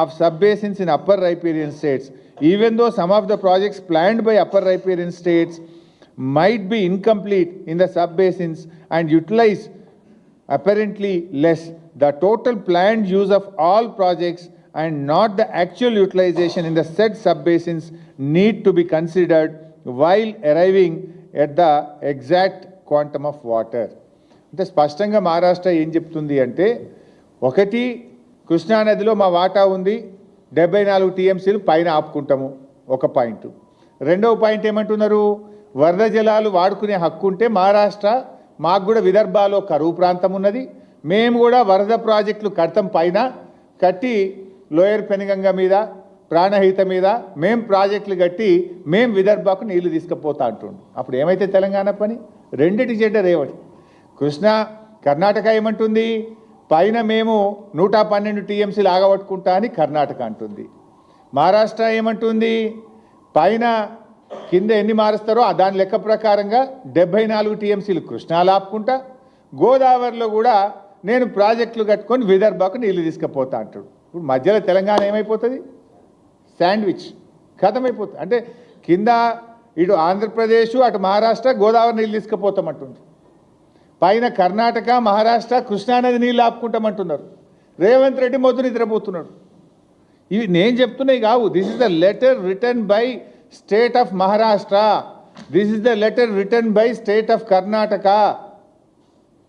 of sub-basins in upper riparian states, even though some of the projects planned by upper riparian states might be incomplete in the sub-basins and utilize apparently less. The total planned use of all projects and not the actual utilization in the said sub-basins need to be considered while arriving at the exact quantum of water. అంటే స్పష్టంగా మహారాష్ట్ర ఏం చెప్తుంది అంటే, ఒకటి కృష్ణానదిలో మా వాటా ఉంది 74 టీఎంసీలు పైన ఆపుకుంటాము, ఒక పాయింట్. రెండవ పాయింట్ ఏమంటున్నారు, వరద జలాలు వాడుకునే హక్కు ఉంటే మహారాష్ట్ర మాకు కూడా విదర్భాలో కరువు ప్రాంతం ఉన్నది, మేము కూడా వరద ప్రాజెక్టులు కడతాం, పైన కట్టి లోయర్ పెనుగంగ మీద ప్రాణహిత మీద మేం ప్రాజెక్టులు కట్టి మేం విదర్భకు నీళ్లు తీసుకుపోతా అంటుండు. అప్పుడు ఏమైతే తెలంగాణ పని? రెండిటి చెడ్డ రేవటి. కృష్ణా కర్ణాటక ఏమంటుంది, పైన మేము 112 టీఎంసీలు ఆగబట్టుకుంటా అని కర్ణాటక అంటుంది. మహారాష్ట్ర ఏమంటుంది, పైన కింద ఎన్ని మారుస్తారో దాని లెక్క ప్రకారంగా 74 టీఎంసీలు కృష్ణాలు ఆపుకుంటా, గోదావరిలో కూడా నేను ప్రాజెక్టులు కట్టుకొని విదర్భకు నీళ్లు తీసుకుపోతా అంటాడు. ఇప్పుడు మధ్యలో తెలంగాణ ఏమైపోతుంది? శాండ్విచ్ ఖతమైపోతుంది. అంటే కింద ఇటు ఆంధ్రప్రదేశ్ అటు మహారాష్ట్ర గోదావరి నీళ్ళు తీసుకుపోతామంటుంది, పైన కర్ణాటక మహారాష్ట్ర కృష్ణానది నీళ్ళు ఆపుకుంటామంటున్నారు. రేవంత్ రెడ్డి మొద్దు నిద్రపోతున్నాడు. ఇవి నేను చెప్తున్నాయి కావు. This is the letter written by state of Maharashtra, this is the letter written by state of Karnataka.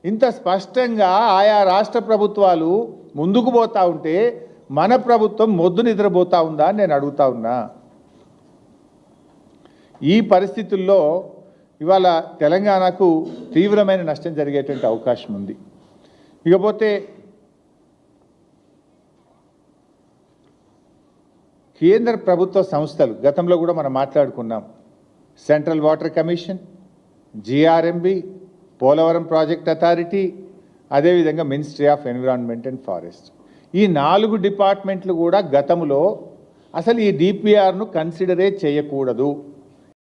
ఇంత స్పష్టంగా ఆయా రాష్ట్ర ప్రభుత్వాలు ముందుకు పోతా ఉంటే మన ప్రభుత్వం మొద్దు నిద్రపోతా ఉందా అని నేను అడుగుతా ఉన్నా. ఈ పరిస్థితుల్లో ఇవాళ తెలంగాణకు తీవ్రమైన నష్టం జరిగేటువంటి అవకాశం ఉంది. ఇకపోతే కేంద్ర ప్రభుత్వ సంస్థలు గతంలో కూడా మనం మాట్లాడుకున్నాం. Central water commission, GRMB, Polavaram project authority, అదేవిధంగా ministry of environment and forest. ఈ 4 డిపార్ట్మెంట్లు కూడా గతంలో అసలు ఈ డిపిఆర్ను కన్సిడరే చేయకూడదు